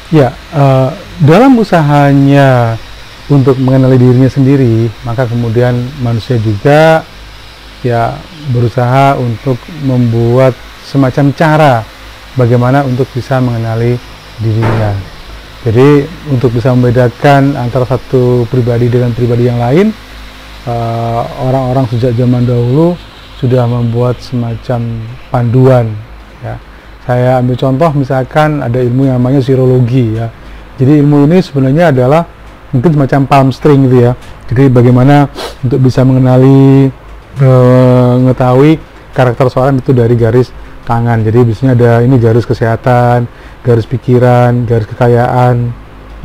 Ya, dalam usahanya untuk mengenali dirinya sendiri, maka kemudian manusia juga ya berusaha untuk membuat semacam cara bagaimana untuk bisa mengenali dirinya. Jadi untuk bisa membedakan antara satu pribadi dengan pribadi yang lain, orang-orang sejak zaman dahulu sudah membuat semacam panduan. Ya. Saya ambil contoh, misalkan ada ilmu yang namanya sirologi ya. Jadi ilmu ini sebenarnya adalah mungkin semacam palm string gitu ya. Jadi bagaimana untuk bisa mengenali, mengetahui karakter seorang itu dari garis tangan. Jadi biasanya ada ini garis kesehatan, garis pikiran, garis kekayaan,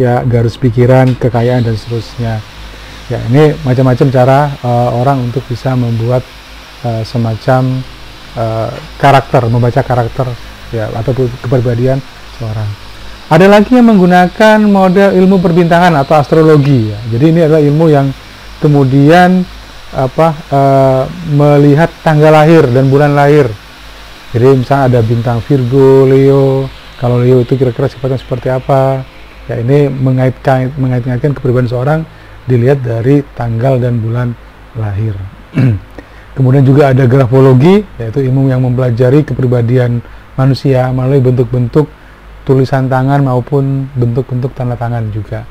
ya garis pikiran, kekayaan dan seterusnya. Ya ini macam-macam cara orang untuk bisa membuat semacam karakter, membaca karakter ya atau kepribadian seorang. Ada lagi yang menggunakan model ilmu perbintangan atau astrologi ya. Jadi ini adalah ilmu yang kemudian melihat tanggal lahir dan bulan lahir. Jadi misalnya ada bintang Virgo, Leo. Kalau Leo itu kira-kira sifatnya seperti apa? Ya ini mengaitkan kepribadian seorang dilihat dari tanggal dan bulan lahir. Kemudian juga ada grafologi, yaitu ilmu yang mempelajari kepribadian manusia melalui bentuk-bentuk tulisan tangan maupun bentuk-bentuk tanda tangan juga.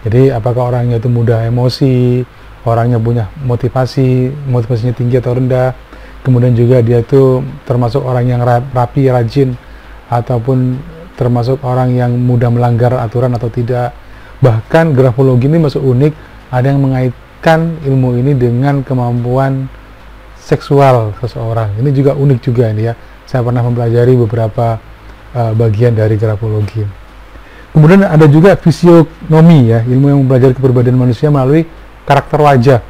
Jadi apakah orangnya itu mudah emosi, orangnya punya motivasinya tinggi atau rendah, kemudian juga dia itu termasuk orang yang rapi, rajin, ataupun termasuk orang yang mudah melanggar aturan atau tidak. Bahkan grafologi ini masuk unik, ada yang mengaitkan ilmu ini dengan kemampuan seksual seseorang. Ini juga unik juga ini ya. Saya pernah mempelajari beberapa bagian dari grafologi. Kemudian ada juga fisionomi ya, ilmu yang mempelajari kepribadian manusia melalui karakter wajah.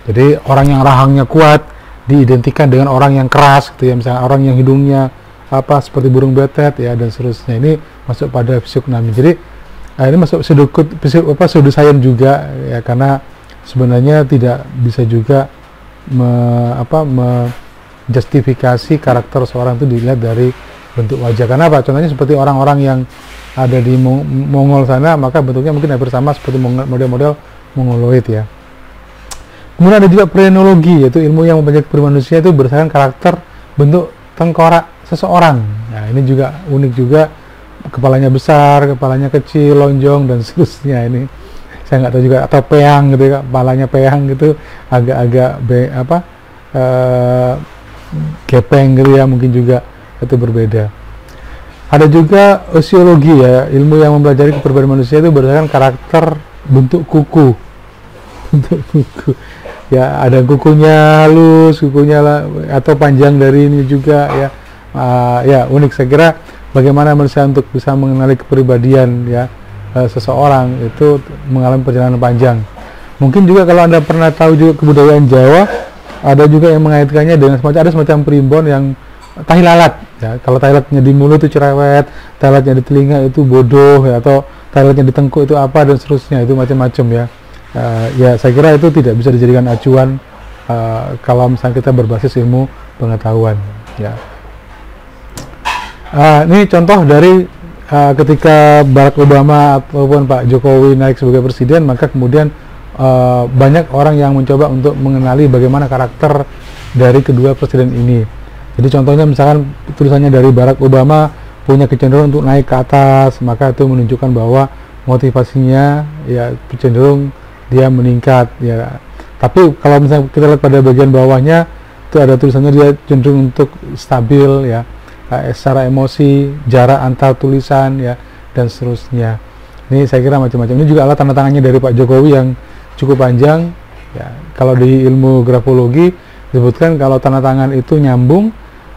Jadi orang yang rahangnya kuat diidentikan dengan orang yang keras gitu ya, misalnya orang yang hidungnya seperti burung betet ya dan seterusnya. Ini masuk pada fisionomi. Jadi ini masuk pseudoscience juga ya, karena sebenarnya tidak bisa juga justifikasi karakter seorang itu dilihat dari bentuk wajah. Karena apa? Contohnya seperti orang-orang yang ada di Mongol sana, maka bentuknya mungkin hampir sama seperti model-model Mongoloid ya. Kemudian ada juga phrenologi, yaitu ilmu yang mempelajari kepribadian manusia itu berdasarkan karakter bentuk tengkorak seseorang. Nah ini juga unik juga, kepalanya besar, kepalanya kecil, lonjong dan seterusnya. Ini saya nggak tahu juga, atau peang gitu ya, kepalanya peang gitu, agak-agak gepeng gitu ya, mungkin juga itu berbeda. Ada juga osiologi ya, ilmu yang mempelajari kepribadian manusia itu berdasarkan karakter bentuk kuku. Bentuk kuku ya, ada kukunya halus, kukunya atau panjang dari ini juga ya. Ya unik. Saya kira bagaimana manusia untuk bisa mengenali kepribadian ya seseorang itu mengalami perjalanan panjang. Mungkin juga kalau Anda pernah tahu juga kebudayaan Jawa, ada juga yang mengaitkannya dengan semacam primbon yang tahi lalat ya. Kalau tahi lalatnya di mulut itu cerewet, tahi lalatnya di telinga itu bodoh ya, atau tahi lalatnya di tengkuk itu apa dan seterusnya, itu macam-macam ya. Ya saya kira itu tidak bisa dijadikan acuan kalau misalnya kita berbasis ilmu pengetahuan ya. Ini contoh dari ketika Barack Obama ataupun Pak Jokowi naik sebagai presiden, maka kemudian banyak orang yang mencoba untuk mengenali bagaimana karakter dari kedua presiden ini. Jadi contohnya misalkan tulisannya dari Barack Obama punya kecenderungan untuk naik ke atas, maka itu menunjukkan bahwa motivasinya ya cenderung dia meningkat ya. Tapi kalau misalnya kita lihat pada bagian bawahnya itu ada tulisannya dia cenderung untuk stabil ya, secara emosi, jarak antar tulisan ya dan seterusnya. Ini saya kira macam-macam. Ini juga tanda tangannya dari Pak Jokowi yang cukup panjang ya. Kalau di ilmu grafologi disebutkan kalau tanda tangan itu nyambung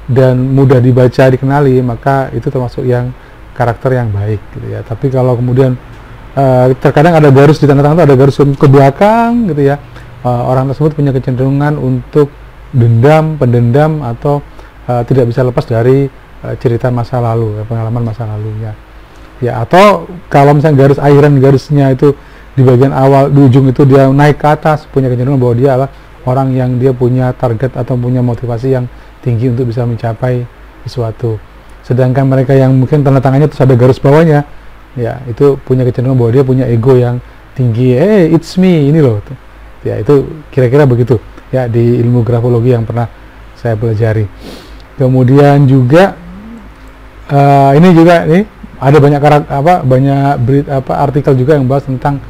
dan mudah dibaca, dikenali, maka itu termasuk yang karakter yang baik gitu ya. Tapi kalau kemudian terkadang ada garis di tanda tangan itu, ada garis ke belakang gitu ya, orang tersebut punya kecenderungan untuk dendam, pendendam, atau tidak bisa lepas dari cerita masa lalu, pengalaman masa lalunya ya. Atau kalau misalnya garis akhiran garisnya itu di bagian awal, di ujung itu dia naik ke atas, punya kecenderungan bahwa dia adalah orang yang dia punya target atau punya motivasi yang tinggi untuk bisa mencapai sesuatu. Sedangkan mereka yang mungkin tanda tangannya terus ada garis bawahnya, ya itu punya kecenderungan bahwa dia punya ego yang tinggi, it's me, ini loh. Ya itu kira-kira begitu ya di ilmu grafologi yang pernah saya pelajari. Kemudian juga ini juga nih ada banyak artikel juga yang bahas tentang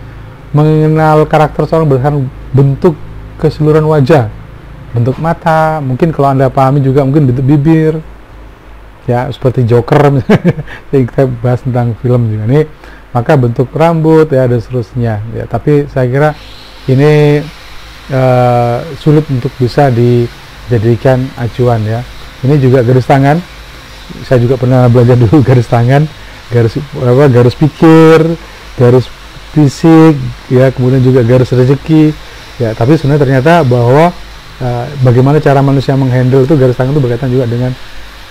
mengenal karakter seorang berdasarkan bentuk keseluruhan wajah, bentuk mata, mungkin kalau Anda pahami juga mungkin bentuk bibir, ya seperti Joker yang kita bahas tentang film juga nih, maka bentuk rambut ya dan seterusnya ya. Tapi saya kira ini sulit untuk bisa dijadikan acuan ya. Ini juga garis tangan, saya juga pernah belajar dulu garis tangan, garis pikir, garis fisik ya, kemudian juga garis rezeki ya. Tapi sebenarnya ternyata bahwa bagaimana cara manusia menghandle itu garis tangan itu berkaitan juga dengan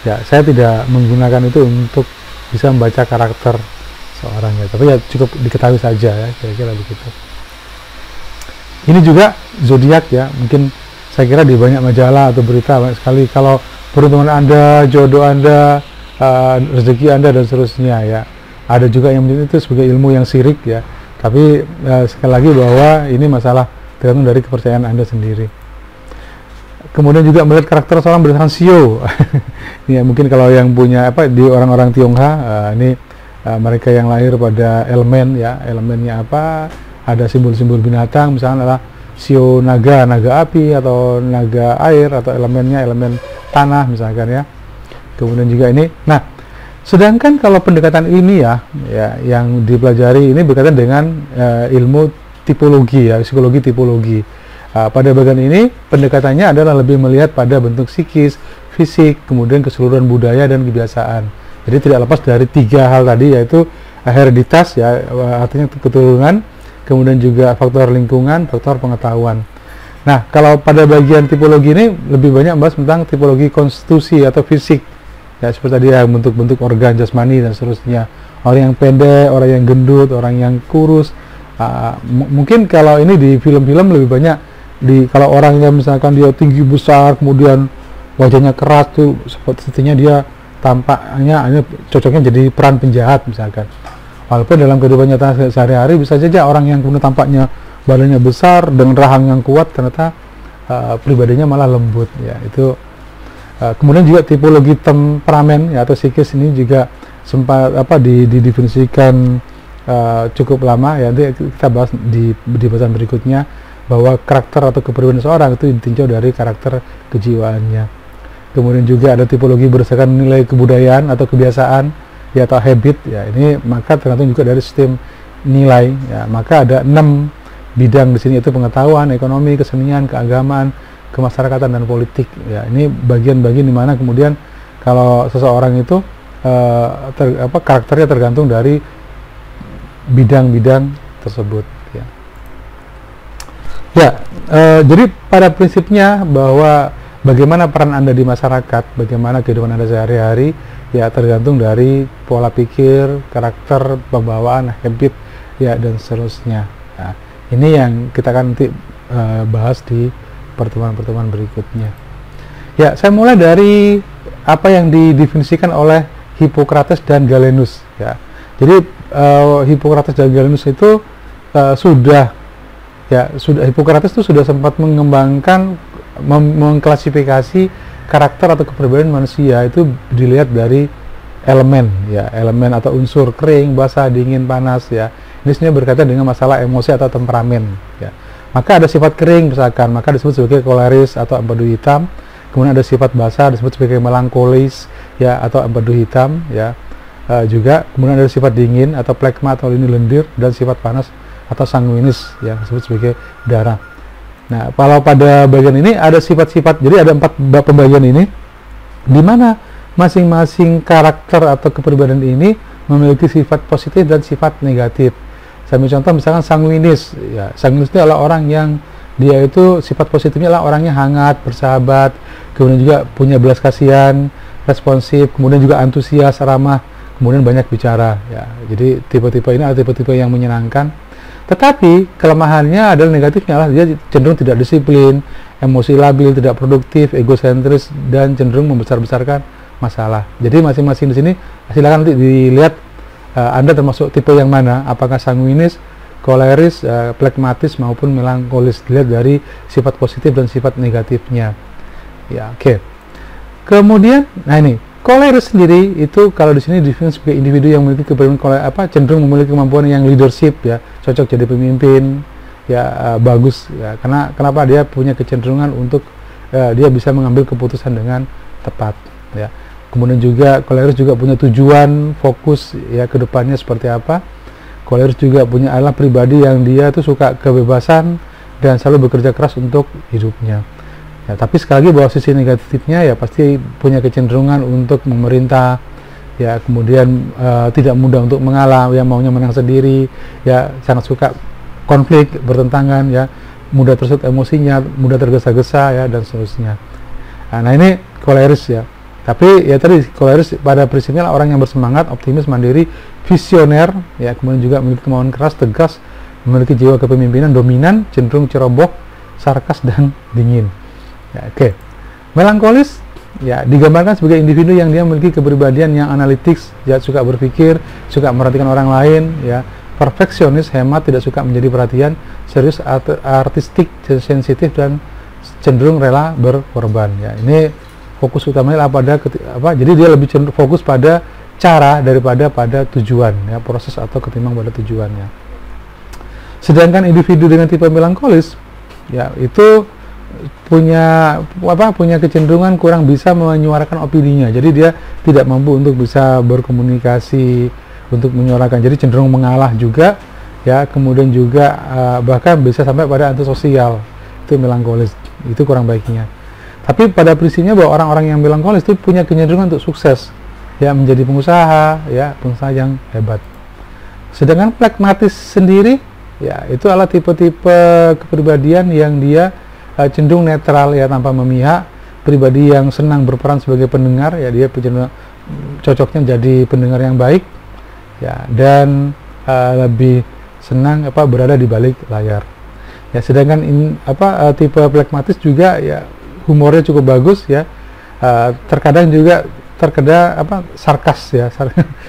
ya, saya tidak menggunakan itu untuk bisa membaca karakter seorang ya, tapi ya cukup diketahui saja ya, kira-kira begitu. Ini juga zodiak ya, mungkin saya kira di banyak majalah atau berita banyak sekali kalau peruntungan Anda, jodoh Anda, rezeki Anda dan seterusnya ya. Ada juga yang menyebut itu sebagai ilmu yang syirik ya, tapi sekali lagi bahwa ini masalah tergantung dari kepercayaan Anda sendiri. Kemudian juga melihat karakter seorang berdasarkan sio. Ya, mungkin kalau yang punya di orang-orang Tionghoa, ini mereka yang lahir pada elemen ya, elemennya apa? Ada simbol-simbol binatang, misalnya adalah sio naga, naga api atau naga air, atau elemennya elemen tanah misalkan ya. Kemudian juga ini. Nah, sedangkan kalau pendekatan ilmiah ya yang dipelajari ini berkaitan dengan ilmu tipologi ya, psikologi tipologi. Pada bagian ini pendekatannya adalah lebih melihat pada bentuk psikis, fisik, kemudian keseluruhan budaya dan kebiasaan. Jadi tidak lepas dari tiga hal tadi, yaitu hereditas ya, artinya keturunan, kemudian juga faktor lingkungan, faktor pengetahuan. Nah, kalau pada bagian tipologi ini lebih banyak membahas tentang tipologi konstitusi atau fisik ya, seperti tadi ya, bentuk-bentuk organ jasmani dan seterusnya. Orang yang pendek, orang yang gendut, orang yang kurus. Mungkin kalau ini di film-film lebih banyak kalau orang yang misalkan dia tinggi besar, kemudian wajahnya keras tuh, sepertinya dia tampaknya hanya cocoknya jadi peran penjahat misalkan. Walaupun dalam kehidupan nyata sehari-hari bisa saja orang yang kemudian tampaknya badannya besar dengan rahang yang kuat ternyata pribadinya malah lembut ya. Itu kemudian juga tipologi temperamen ya, atau psikis ini juga sempat didefinisikan cukup lama ya. Nanti kita bahas di bahasan berikutnya bahwa karakter atau kepribadian seorang itu ditinjau dari karakter kejiwaannya. Kemudian juga ada tipologi berdasarkan nilai kebudayaan atau kebiasaan ya, atau habit ya. Ini maka tergantung juga dari sistem nilai ya. Maka ada 6 bidang di sini, yaitu pengetahuan, ekonomi, kesenian, keagamaan, kemasyarakatan dan politik ya. Ini bagian-bagian di mana kemudian kalau seseorang itu karakternya tergantung dari bidang-bidang tersebut ya. Jadi pada prinsipnya bahwa bagaimana peran Anda di masyarakat, bagaimana kehidupan Anda sehari-hari ya, tergantung dari pola pikir, karakter, pembawaan, habit ya dan seterusnya. Nah, ini yang kita akan nanti bahas di pertemuan-pertemuan berikutnya. Ya, saya mulai dari apa yang didefinisikan oleh Hippocrates dan Galenus ya. Jadi Hippocrates dan Galenus itu Hippocrates itu sudah sempat mengembangkan mengklasifikasi karakter atau kepribadian manusia itu dilihat dari elemen ya, elemen atau unsur kering, basah, dingin, panas ya. Ini sebenarnya berkaitan dengan masalah emosi atau temperamen ya. Maka ada sifat kering misalkan, maka disebut sebagai koleris atau empedu hitam. Kemudian ada sifat basah disebut sebagai melankolis ya, atau empedu hitam ya. Juga kemudian ada sifat dingin atau plekma atau lini lendir, dan sifat panas atau sanguinis yang disebut sebagai darah. Nah, kalau pada bagian ini ada sifat-sifat, jadi ada 4 pembagian ini, di mana masing-masing karakter atau kepribadian ini memiliki sifat positif dan sifat negatif. Saya ambil contoh misalkan sanguinis ya. Sanguinis itu adalah orang yang dia itu sifat positifnya adalah orangnya hangat, bersahabat, kemudian juga punya belas kasihan, responsif, kemudian juga antusias, ramah, kemudian banyak bicara ya. Jadi tipe-tipe ini adalah tipe-tipe yang menyenangkan. Tetapi kelemahannya adalah negatifnya adalah dia cenderung tidak disiplin, emosi labil, tidak produktif, egosentris, dan cenderung membesar-besarkan masalah. Jadi masing-masing di sini silakan nanti dilihat Anda termasuk tipe yang mana, apakah sanguinis, koleris, plekmatis maupun melankolis, dilihat dari sifat positif dan sifat negatifnya. Ya, oke. Kemudian, nah ini koleris sendiri itu kalau di sini definisi sebagai individu yang memiliki kepribadian cenderung memiliki kemampuan yang leadership, ya, cocok jadi pemimpin, ya, bagus, ya, karena kenapa dia punya kecenderungan untuk dia bisa mengambil keputusan dengan tepat, ya. Kemudian juga koleris juga punya tujuan, fokus, ya, ke depannya seperti apa. Koleris juga punya adalah pribadi yang dia tuh suka kebebasan dan selalu bekerja keras untuk hidupnya. Ya, tapi sekali lagi bahwa sisi negatifnya ya pasti punya kecenderungan untuk memerintah, ya, kemudian tidak mudah untuk mengalah, yang maunya menang sendiri, ya, sangat suka konflik, bertentangan, ya, mudah tersulut emosinya, mudah tergesa-gesa, ya, dan seterusnya. Nah, ini koleris, ya. Tapi ya tadi koleris pada prinsipnya orang yang bersemangat, optimis, mandiri, visioner, ya, kemudian juga memiliki kemauan keras, tegas, memiliki jiwa kepemimpinan, dominan, cenderung ceroboh, sarkas, dan dingin. Ya, oke. Melankolis, ya, digambarkan sebagai individu yang dia memiliki kepribadian yang analitis, ya, suka berpikir, suka merhatikan orang lain, ya, perfeksionis, hemat, tidak suka menjadi perhatian, serius, artistik, sensitif, dan cenderung rela berkorban. Ya, ini fokus utamanya pada jadi dia lebih fokus pada cara daripada pada tujuan, ya, proses atau ketimbang pada tujuannya. Sedangkan individu dengan tipe melankolis, ya, itu punya kecenderungan kurang bisa menyuarakan opininya. Jadi dia tidak mampu untuk bisa berkomunikasi, untuk menyuarakan. Jadi cenderung mengalah juga, ya, kemudian juga bahkan bisa sampai pada antisosial. Itu melankolis. Itu kurang baiknya. Tapi pada prinsipnya bahwa orang-orang yang melankolis itu punya kecenderungan untuk sukses, ya, menjadi pengusaha, ya, pengusaha yang hebat. Sedangkan plekmatis sendiri, ya, itu adalah tipe-tipe kepribadian yang dia cenderung netral, ya, tanpa memihak, pribadi yang senang berperan sebagai pendengar, ya, dia cocoknya jadi pendengar yang baik, ya, dan lebih senang berada di balik layar. Ya, sedangkan tipe plekmatis juga, ya, humornya cukup bagus, ya, terkadang sarkas, ya,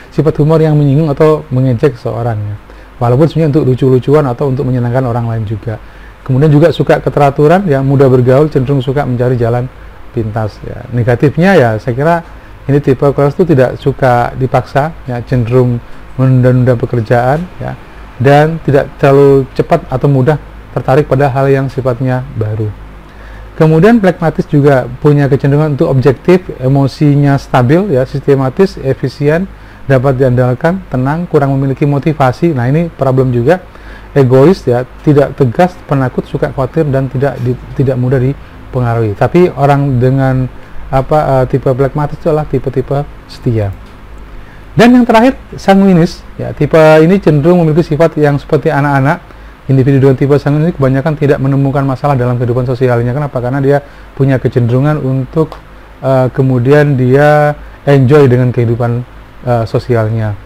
sifat humor yang menyinggung atau mengejek seseorang, ya, walaupun sebenarnya untuk lucu-lucuan atau untuk menyenangkan orang lain juga. Kemudian juga suka keteraturan, ya, mudah bergaul, cenderung suka mencari jalan pintas, ya. Negatifnya, ya, saya kira ini tipe koleris itu tidak suka dipaksa, ya, cenderung menunda-nunda pekerjaan, ya, dan tidak terlalu cepat atau mudah tertarik pada hal yang sifatnya baru. Kemudian plekmatis juga punya kecenderungan untuk objektif, emosinya stabil, ya, sistematis, efisien, dapat diandalkan, tenang, kurang memiliki motivasi. Nah, ini problem juga. Egois, ya, tidak tegas, penakut, suka khawatir, dan tidak mudah dipengaruhi. Tapi orang dengan tipe plekmatis itu adalah tipe-tipe setia. Dan yang terakhir, sanguinis, ya, tipe ini cenderung memiliki sifat yang seperti anak-anak. Individu dengan tipe sanguinis ini kebanyakan tidak menemukan masalah dalam kehidupan sosialnya. Kenapa? Karena dia punya kecenderungan untuk kemudian dia enjoy dengan kehidupan sosialnya.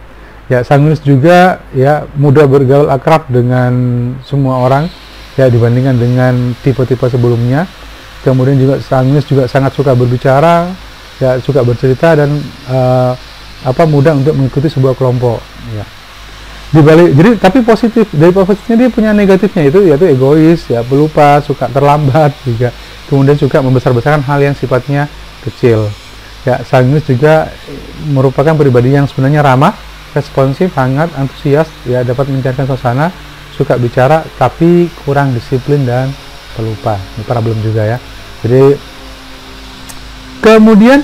Ya, sanguinis juga, ya, mudah bergaul akrab dengan semua orang, ya, dibandingkan dengan tipe-tipe sebelumnya. Kemudian juga sanguinis juga sangat suka berbicara, ya, suka bercerita, dan mudah untuk mengikuti sebuah kelompok, ya. Jadi tapi dari positifnya dia punya negatifnya, yaitu egois, ya, pelupa, suka terlambat juga, kemudian suka membesar-besarkan hal yang sifatnya kecil. Ya, sanguinis juga merupakan pribadi yang sebenarnya ramah, responsif, hangat, antusias, ya, dapat mencairkan suasana, suka bicara, tapi kurang disiplin dan pelupa. Ini problem juga, ya. Jadi kemudian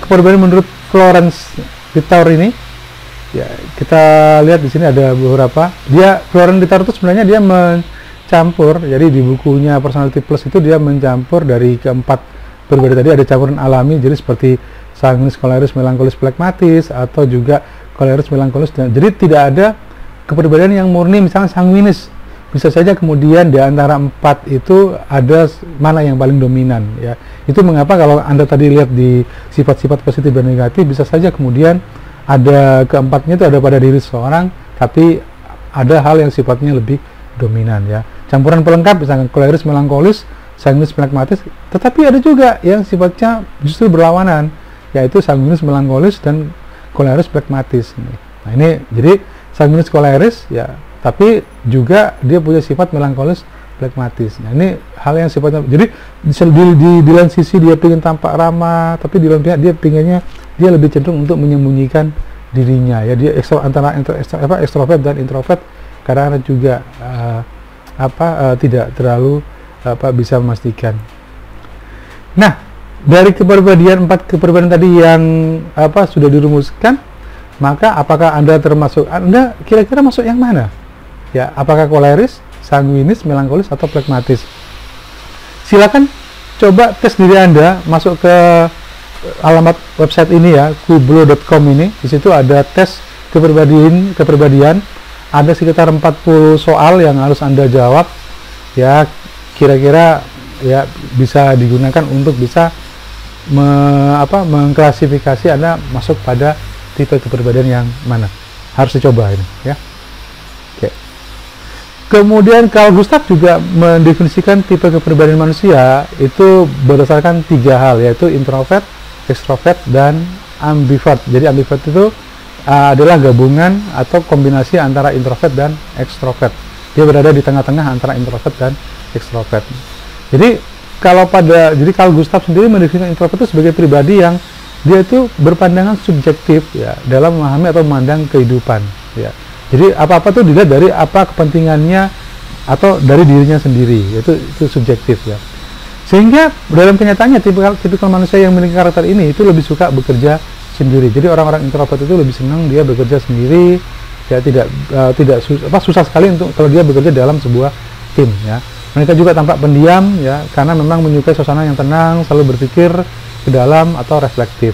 kepribadian menurut Florence Littauer ini, ya, kita lihat di sini ada beberapa. Florence Littauer itu sebenarnya dia mencampur. Jadi di bukunya Personality Plus itu dia mencampur dari keempat pribadi tadi, ada campuran alami, jadi seperti sanguinis, koleris, melankolis, plekmatis, atau juga koleris, melankolis. Jadi tidak ada kepribadian yang murni, misalnya sanguinis. Bisa saja kemudian di antara empat itu ada mana yang paling dominan, ya. Itu mengapa kalau Anda tadi lihat di sifat-sifat positif dan negatif, bisa saja kemudian ada keempatnya itu ada pada diri seseorang, tapi ada hal yang sifatnya lebih dominan, ya. Campuran pelengkap, misalnya koleris, melankolis, sanguinis, plekmatis, tetapi ada juga yang sifatnya justru berlawanan, yaitu sanguinis, melankolis, dan koleris phlegmatis. Nah ini jadi sanguinis koleris ya, tapi juga dia punya sifat melankolis phlegmatis. Nah ini hal yang sifatnya, jadi di lain sisi dia ingin tampak ramah, tapi di lain pihak dia pinginnya dia lebih cenderung untuk menyembunyikan dirinya ya. Dia antara ekstrovert dan introvert kadang-kadang juga tidak terlalu bisa memastikan. Nah, dari kepribadian 4 kepribadian tadi yang sudah dirumuskan, maka apakah Anda kira-kira masuk yang mana? Ya, apakah koleris, sanguinis, melankolis, atau phlegmatis? Silakan coba tes diri Anda, masuk ke alamat website ini ya, kublo.com ini. Di situ ada tes kepribadian. Ada sekitar 40 soal yang harus Anda jawab. Ya, kira-kira ya bisa digunakan untuk bisa mengklasifikasi Anda masuk pada tipe kepribadian yang mana. Harus dicoba ini ya. Oke. Kemudian Carl Gustav juga mendefinisikan tipe kepribadian manusia itu berdasarkan 3 hal, yaitu introvert, extrovert, dan ambivert. Jadi ambivert itu adalah gabungan atau kombinasi antara introvert dan extrovert. Dia berada di tengah-tengah antara introvert dan extrovert. Jadi jadi Carl Gustav sendiri mendefinisikan introvert itu sebagai pribadi yang dia itu berpandangan subjektif ya dalam memahami atau memandang kehidupan ya. Jadi apa-apa tuh dilihat dari apa kepentingannya atau dari dirinya sendiri, itu subjektif ya. Sehingga dalam kenyataannya tipikal manusia yang memiliki karakter ini itu lebih suka bekerja sendiri. Jadi orang-orang introvert itu lebih senang dia bekerja sendiri ya, susah sekali untuk kalau dia bekerja dalam sebuah tim ya. Mereka juga tampak pendiam ya, karena memang menyukai suasana yang tenang, selalu berpikir ke dalam atau reflektif.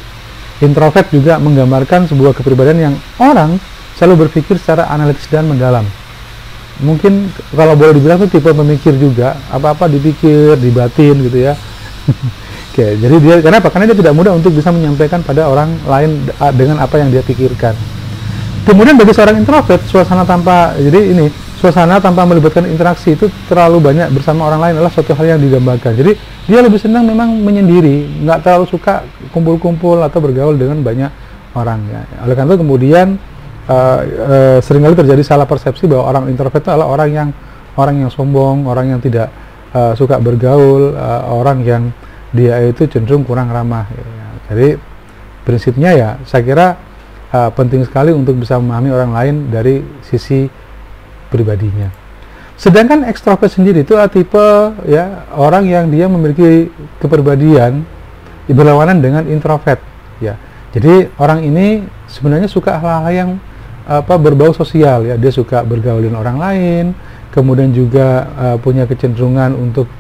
Introvert juga menggambarkan sebuah kepribadian yang orang selalu berpikir secara analitis dan mendalam. Mungkin kalau boleh dibilang itu tipe pemikir juga, apa-apa dipikir, dibatin gitu ya. Oke, jadi kenapa? Karena dia tidak mudah untuk bisa menyampaikan pada orang lain dengan apa yang dia pikirkan. Kemudian bagi seorang introvert, suasana tanpa melibatkan interaksi itu terlalu banyak bersama orang lain adalah suatu hal yang didambakan. Jadi dia lebih senang memang menyendiri, nggak terlalu suka kumpul-kumpul atau bergaul dengan banyak orang ya. Oleh karena itu kemudian seringkali terjadi salah persepsi bahwa orang introvert itu adalah orang yang sombong, orang yang tidak suka bergaul, orang yang dia itu cenderung kurang ramah ya. Jadi prinsipnya ya saya kira penting sekali untuk bisa memahami orang lain dari sisi pribadinya. Sedangkan ekstrovert sendiri itu tipe ya orang yang dia memiliki kepribadian berlawanan dengan introvert ya. Jadi orang ini sebenarnya suka hal-hal yang berbau sosial ya. Dia suka bergaul dengan orang lain, kemudian juga punya kecenderungan untuk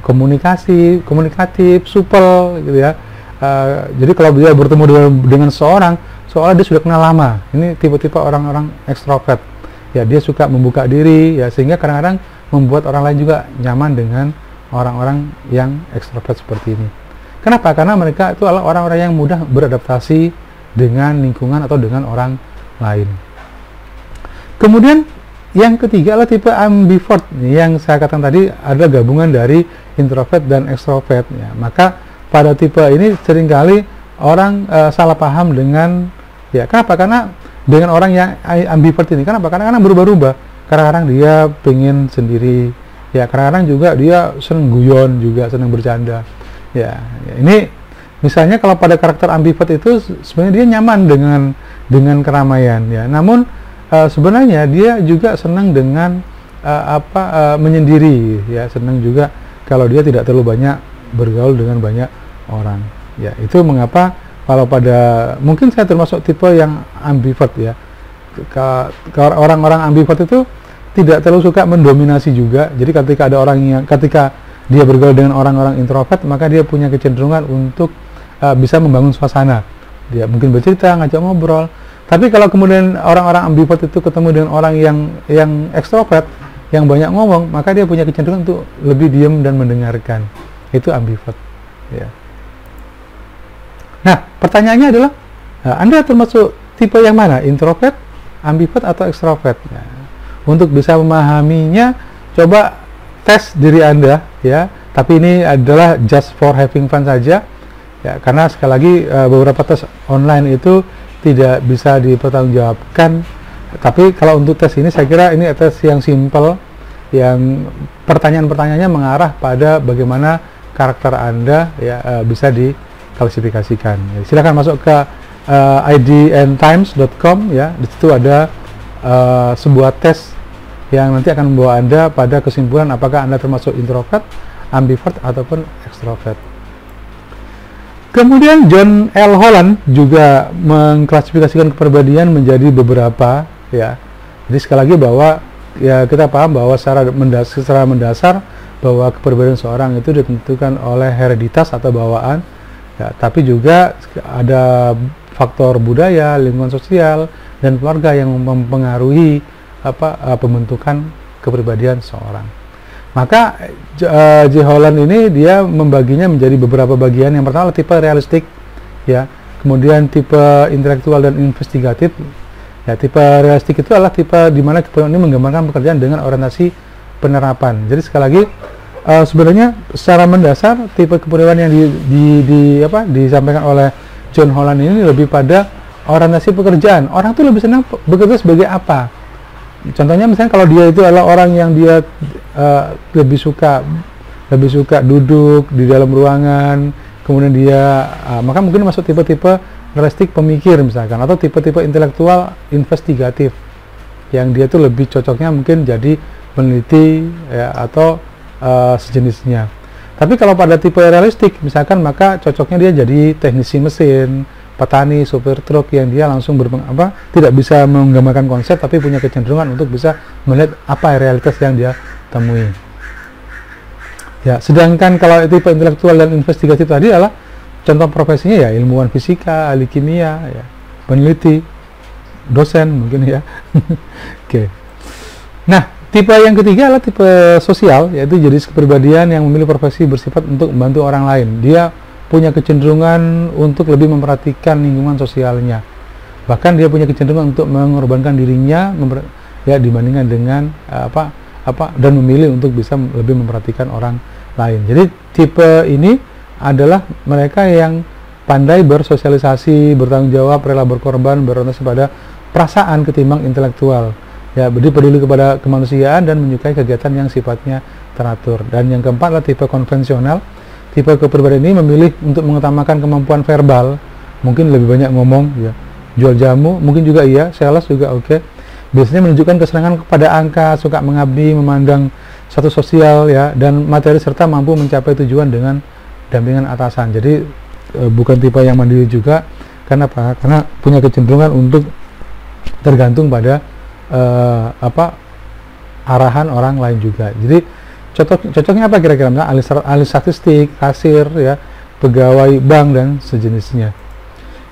komunikatif, supel gitu ya. Jadi kalau dia bertemu dengan seorang, soalnya dia sudah kenal lama. Ini tipe-tipe orang-orang ekstrovert. Ya, dia suka membuka diri ya, sehingga kadang-kadang membuat orang lain juga nyaman dengan orang-orang yang ekstrovert seperti ini. Kenapa? Karena mereka itu adalah orang-orang yang mudah beradaptasi dengan lingkungan atau dengan orang lain. Kemudian yang ketiga adalah tipe ambivert, yang saya katakan tadi adalah gabungan dari introvert dan extrovert ya. Maka pada tipe ini seringkali orang salah paham dengan ya. Kenapa? Karena dengan orang yang ambivert ini, kenapa? Karena berubah-ubah. Kadang-kadang dia pengen sendiri ya, kadang-kadang juga dia seneng guyon, juga seneng bercanda ya. Ini misalnya kalau pada karakter ambivert itu sebenarnya dia nyaman dengan keramaian ya, namun sebenarnya dia juga senang dengan menyendiri ya, senang juga kalau dia tidak terlalu banyak bergaul dengan banyak orang ya. Itu mengapa kalau mungkin saya termasuk tipe yang ambivert ya. Orang-orang ambivert itu tidak terlalu suka mendominasi juga. Jadi ketika dia bergaul dengan orang-orang introvert, maka dia punya kecenderungan untuk bisa membangun suasana. Dia mungkin bercerita, ngajak ngobrol. Tapi kalau kemudian orang-orang ambivert itu ketemu dengan orang yang ekstrovert, yang banyak ngomong, maka dia punya kecenderungan untuk lebih diam dan mendengarkan. Itu ambivert ya. Nah, pertanyaannya adalah, Anda termasuk tipe yang mana? Introvert, ambivert, atau ekstrovert? Ya. Untuk bisa memahaminya, coba tes diri Anda ya. Tapi ini adalah just for having fun saja ya, karena sekali lagi beberapa tes online itu tidak bisa dipertanggungjawabkan. Tapi kalau untuk tes ini saya kira ini tes yang simple, yang pertanyaan-pertanyaannya mengarah pada bagaimana karakter Anda ya bisa diklasifikasikan. Ya, silakan masuk ke idntimes.com ya. Di situ ada sebuah tes yang nanti akan membawa Anda pada kesimpulan apakah Anda termasuk introvert, ambivert ataupun ekstrovert. Kemudian John L. Holland juga mengklasifikasikan kepribadian menjadi beberapa ya. Jadi sekali lagi bahwa ya kita paham bahwa secara mendasar bahwa kepribadian seorang itu ditentukan oleh hereditas atau bawaan ya, tapi juga ada faktor budaya, lingkungan sosial dan keluarga yang mempengaruhi pembentukan kepribadian seorang. Maka J. Holland ini dia membaginya menjadi beberapa bagian. Yang pertama tipe realistik ya, kemudian tipe intelektual dan investigatif ya. Tipe realistik itu adalah tipe di mana kepribadian ini menggambarkan pekerjaan dengan orientasi penerapan. Jadi sekali lagi sebenarnya secara mendasar tipe kepribadian yang disampaikan oleh John Holland ini lebih pada orientasi pekerjaan. Orang tuh lebih senang bekerja sebagai apa? Contohnya misalnya kalau dia itu adalah orang yang dia lebih suka duduk di dalam ruangan, kemudian dia maka mungkin masuk tipe-tipe realistik pemikir misalkan, atau tipe-tipe intelektual investigatif yang dia itu lebih cocoknya mungkin jadi peneliti ya, atau sejenisnya. Tapi kalau pada tipe realistik misalkan, maka cocoknya dia jadi teknisi mesin, petani, sopir truk yang dia langsung tidak bisa menggambarkan konsep tapi punya kecenderungan untuk bisa melihat apa realitas yang dia temui. Ya, sedangkan kalau tipe intelektual dan investigatif tadi adalah contoh profesinya ya ilmuwan fisika, ahli kimia, ya, peneliti, dosen mungkin ya. Oke. Nah, tipe yang ketiga adalah tipe sosial, yaitu jenis kepribadian yang memilih profesi bersifat untuk membantu orang lain. Dia punya kecenderungan untuk lebih memperhatikan lingkungan sosialnya, bahkan dia punya kecenderungan untuk mengorbankan dirinya dibandingkan dengan dan memilih untuk bisa lebih memperhatikan orang lain. Jadi tipe ini adalah mereka yang pandai bersosialisasi, bertanggung jawab, rela berkorban, berorientasi pada perasaan ketimbang intelektual ya, peduli kepada kemanusiaan dan menyukai kegiatan yang sifatnya teratur. Dan yang keempat adalah tipe konvensional. Tipe kepribadian ini memilih untuk mengutamakan kemampuan verbal, mungkin lebih banyak ngomong ya, jual jamu mungkin juga iya, sales juga oke. Biasanya menunjukkan kesenangan kepada angka, suka mengabdi, memandang status sosial ya, dan materi serta mampu mencapai tujuan dengan dampingan atasan. Jadi bukan tipe yang mandiri juga. Karena apa? Karena punya kecenderungan untuk tergantung pada arahan orang lain juga. Jadi cocoknya apa kira-kira? Ahli statistik, kasir, ya, pegawai bank dan sejenisnya.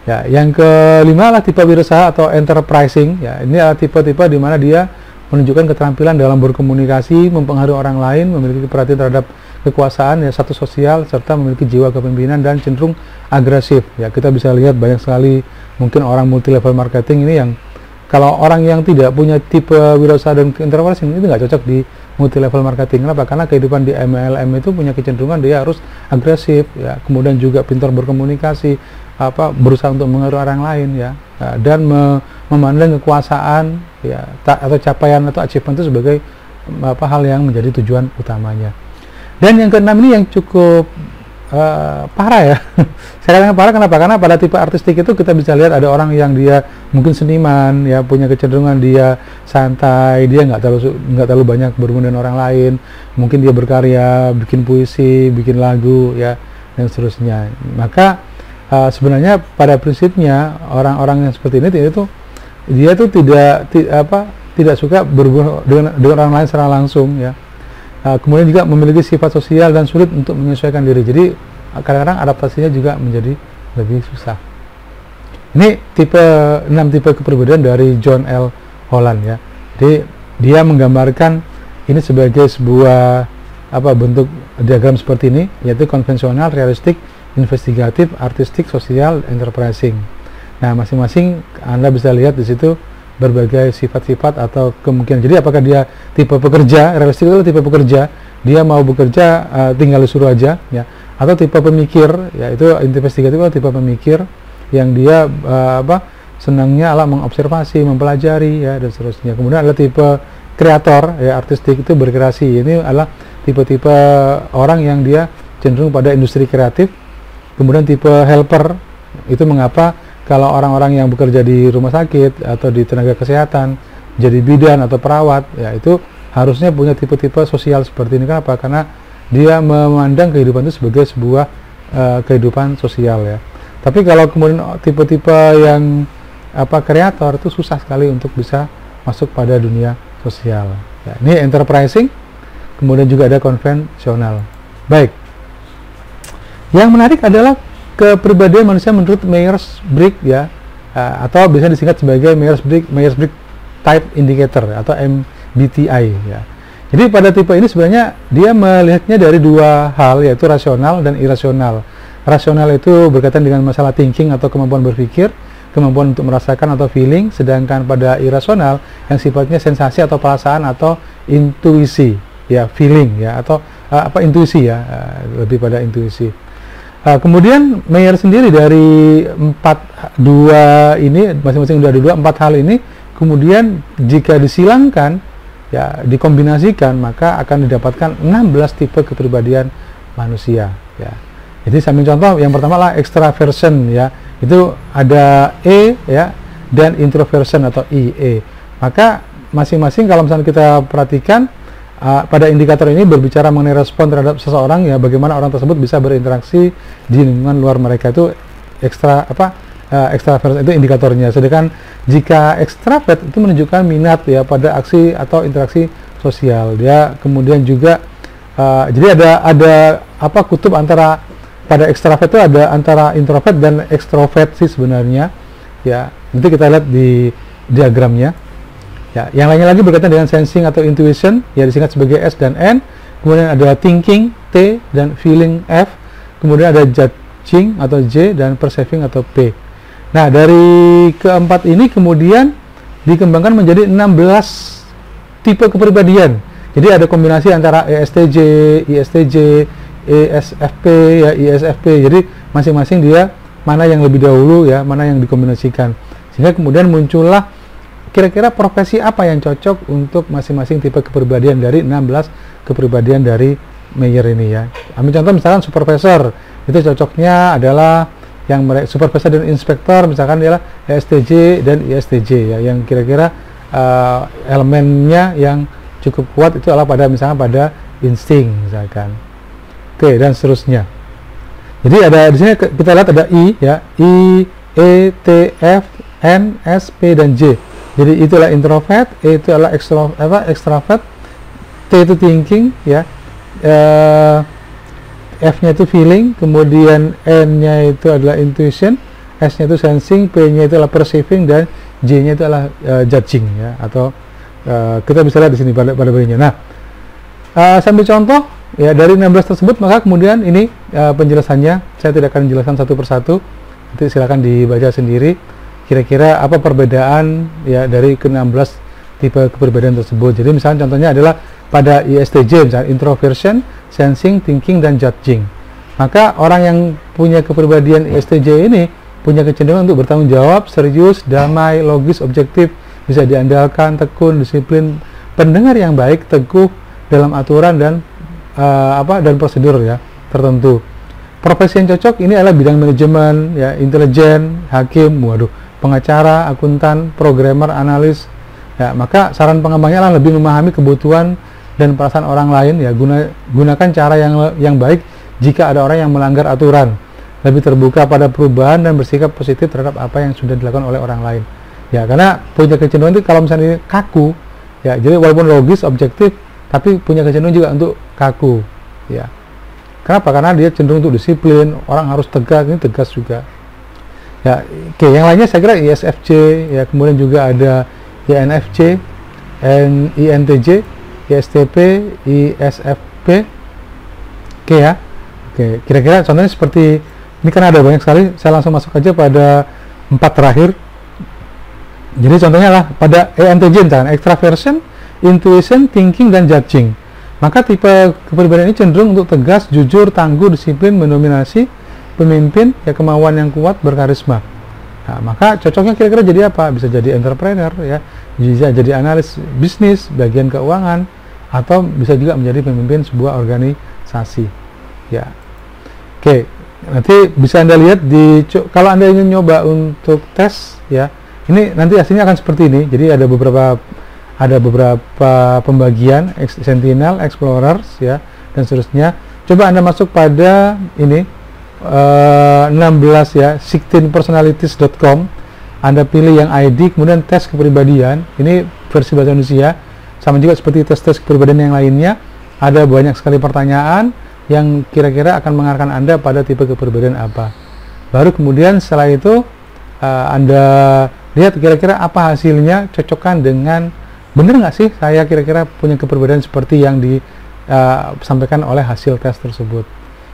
Ya, yang kelima adalah tipe wirausaha atau enterprising. Ya, ini adalah tipe-tipe di mana dia menunjukkan keterampilan dalam berkomunikasi, mempengaruhi orang lain, memiliki perhatian terhadap kekuasaan, ya, status sosial, serta memiliki jiwa kepemimpinan dan cenderung agresif. Ya, kita bisa lihat banyak sekali mungkin orang multi level marketing ini yang kalau orang yang tidak punya tipe wirausaha dan enterprising itu nggak cocok di multi level marketing. Kenapa? Karena kehidupan di MLM itu punya kecenderungan dia harus agresif, ya, kemudian juga pintar berkomunikasi, berusaha untuk mengaruhi orang lain, ya, dan memandang kekuasaan, ya, atau capaian atau achievement itu sebagai hal yang menjadi tujuan utamanya. Dan yang keenam ini yang cukup parah ya. Saya katakan parah kenapa? Karena pada tipe artistik itu kita bisa lihat ada orang yang dia mungkin seniman, ya, punya kecenderungan dia santai, dia nggak terlalu banyak berhubungan dengan orang lain, mungkin dia berkarya, bikin puisi, bikin lagu, ya, dan seterusnya. Maka sebenarnya pada prinsipnya orang-orang yang seperti ini dia tuh tidak suka berhubungan dengan orang lain secara langsung, ya. Kemudian juga memiliki sifat sosial dan sulit untuk menyesuaikan diri. Jadi kadang-kadang adaptasinya juga menjadi lebih susah. Ini 6 tipe kepribadian dari John L. Holland, ya. Jadi dia menggambarkan ini sebagai sebuah bentuk diagram seperti ini, yaitu konvensional, realistik, investigatif, artistik, sosial, enterprising. Nah, masing-masing Anda bisa lihat di situ berbagai sifat-sifat atau kemungkinan. Jadi apakah dia tipe pekerja, realistik itu tipe pekerja, dia mau bekerja tinggal disuruh aja, ya, atau tipe pemikir, ya, itu investigatif atau tipe pemikir yang dia senangnya adalah mengobservasi, mempelajari, ya, dan seterusnya. Kemudian ada tipe kreator, ya, artistik itu berkreasi. Ini adalah tipe-tipe orang yang dia cenderung pada industri kreatif. Kemudian tipe helper, itu mengapa kalau orang-orang yang bekerja di rumah sakit atau di tenaga kesehatan, jadi bidan atau perawat, ya, itu harusnya punya tipe-tipe sosial seperti ini. Kenapa? Karena dia memandang kehidupan itu sebagai sebuah kehidupan sosial, ya. Tapi kalau kemudian tipe-tipe yang kreator itu susah sekali untuk bisa masuk pada dunia sosial. Ya, ini enterprising, kemudian juga ada konvensional. Baik. Yang menarik adalah kepribadian manusia menurut Myers-Briggs, ya, atau biasanya disingkat sebagai Myers-Briggs Type Indicator atau MBTI, ya. Jadi pada tipe ini sebenarnya dia melihatnya dari dua hal, yaitu rasional dan irasional. Rasional itu berkaitan dengan masalah thinking atau kemampuan berpikir, kemampuan untuk merasakan atau feeling, sedangkan pada irasional yang sifatnya sensasi atau perasaan atau intuisi, ya, feeling, ya, atau intuisi, ya, lebih pada intuisi. Kemudian Meyer sendiri dari dua ini, masing-masing udah ada empat hal ini, kemudian jika disilangkan, ya, dikombinasikan, maka akan didapatkan 16 tipe kepribadian manusia, ya. Jadi saya ambil contoh, yang pertama lah extraversion, ya, itu ada E, ya, dan introversion atau IE. Maka masing-masing kalau misalnya kita perhatikan pada indikator ini berbicara mengenai respon terhadap seseorang, ya, bagaimana orang tersebut bisa berinteraksi di lingkungan luar mereka, itu extraversion itu indikatornya. Sedangkan jika extravert itu menunjukkan minat, ya, pada aksi atau interaksi sosial. Dia kemudian juga jadi ada kutub antara pada extravert itu ada antara introvert dan extrovert sih sebenarnya, ya. Nanti kita lihat di diagramnya. Ya, yang lainnya lagi berkaitan dengan sensing atau intuition, ya, disingkat sebagai S dan N. Kemudian ada thinking T dan feeling F. Kemudian ada judging atau J dan perceiving atau P. Nah, dari keempat ini kemudian dikembangkan menjadi 16 tipe kepribadian. Jadi ada kombinasi antara ESTJ, ISTJ, ESFP, ya, ISFP. Jadi masing-masing dia mana yang lebih dahulu, ya, mana yang dikombinasikan. Sehingga kemudian muncullah kira-kira profesi apa yang cocok untuk masing-masing tipe kepribadian dari 16 kepribadian dari Meyer ini, ya. Ambil contoh misalkan supervisor, itu cocoknya adalah yang supervisor dan inspektor misalkan adalah ESTJ dan ISTJ, ya, yang kira-kira elemennya yang cukup kuat itu adalah misalnya pada insting misalkan. Oke, dan seterusnya. Jadi ada di sini kita lihat ada I, ya, I, E, T, F, N, S, P dan J. Jadi itulah introvert, E itu adalah extrovert, T itu thinking, ya, F-nya itu feeling, kemudian N-nya itu adalah intuition, S-nya itu sensing, P-nya itu adalah perceiving, dan J-nya itu adalah judging, ya, atau kita bisa lihat di sini pada bagiannya. Nah, sambil contoh, ya, dari 16 tersebut, maka kemudian ini penjelasannya, saya tidak akan menjelaskan satu persatu, nanti silakan dibaca sendiri. Kira-kira apa perbedaan, ya, dari ke-16 tipe kepribadian tersebut. Jadi misalnya contohnya adalah pada ISTJ, misalnya introversion, sensing, thinking, dan judging. Maka orang yang punya kepribadian ISTJ ini punya kecenderungan untuk bertanggung jawab, serius, damai, logis, objektif, bisa diandalkan, tekun, disiplin, pendengar yang baik, teguh dalam aturan dan prosedur, ya, tertentu. Profesi yang cocok ini adalah bidang manajemen, ya, intelijen, hakim, pengacara, akuntan, programmer, analis, ya. Maka saran pengembangnya adalah lebih memahami kebutuhan dan perasaan orang lain, ya, gunakan cara yang baik jika ada orang yang melanggar aturan, lebih terbuka pada perubahan dan bersikap positif terhadap apa yang sudah dilakukan oleh orang lain, ya. Karena punya kecenderungan itu kalau misalnya kaku, ya, jadi walaupun logis, objektif, tapi punya kecenderungan juga untuk kaku, ya. Kenapa? Karena dia cenderung untuk disiplin, orang harus tegas, ini tegas juga. Ya, oke, yang lainnya saya kira ISFJ, ya, kemudian juga ada INFJ, INTJ, ISTP, ISFP. Oke, ya. Oke, kira-kira contohnya seperti ini, karena ada banyak sekali, saya langsung masuk aja pada 4 terakhir. Jadi contohnya lah pada ENTJ misalkan extraversion, intuition, thinking, dan judging. Maka tipe kepribadian ini cenderung untuk tegas, jujur, tangguh, disiplin, mendominasi, pemimpin, ya, kemauan yang kuat, berkarisma. Nah, maka cocoknya kira-kira jadi apa? Bisa jadi entrepreneur ya, bisa jadi analis bisnis, bagian keuangan, atau bisa juga menjadi pemimpin sebuah organisasi. Ya, oke. Nanti bisa Anda lihat kalau Anda ingin nyoba untuk tes ya, ini nanti hasilnya akan seperti ini. Jadi ada beberapa pembagian, Sentinel, Explorers ya, dan seterusnya. Coba Anda masuk pada ini 16 ya, 16personalities.com. Anda pilih yang ID, kemudian tes kepribadian. Ini versi bahasa Indonesia. Sama juga seperti tes-tes kepribadian yang lainnya. Ada banyak sekali pertanyaan yang kira-kira akan mengarahkan Anda pada tipe kepribadian apa. Baru kemudian setelah itu Anda lihat kira-kira apa hasilnya, cocokkan dengan benar nggak sih saya kira-kira punya kepribadian seperti yang disampaikan oleh hasil tes tersebut.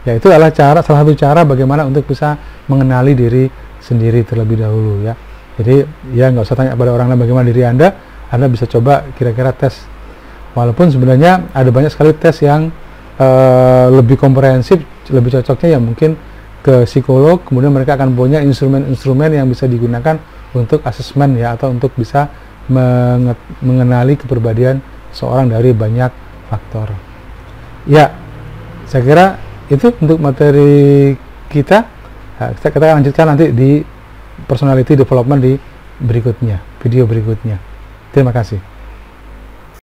Ya, itu adalah salah satu cara bagaimana untuk bisa mengenali diri sendiri terlebih dahulu ya. Jadi ya nggak usah tanya pada orang lain bagaimana diri Anda bisa coba kira-kira tes. Walaupun sebenarnya ada banyak sekali tes yang lebih komprehensif, lebih cocoknya ya mungkin ke psikolog, kemudian mereka akan punya instrumen-instrumen yang bisa digunakan untuk asesmen ya, atau untuk bisa mengenali kepribadian seorang dari banyak faktor. Ya, saya kira itu untuk materi kita. Nah, kita akan lanjutkan nanti di personality development di berikutnya, video berikutnya. Terima kasih.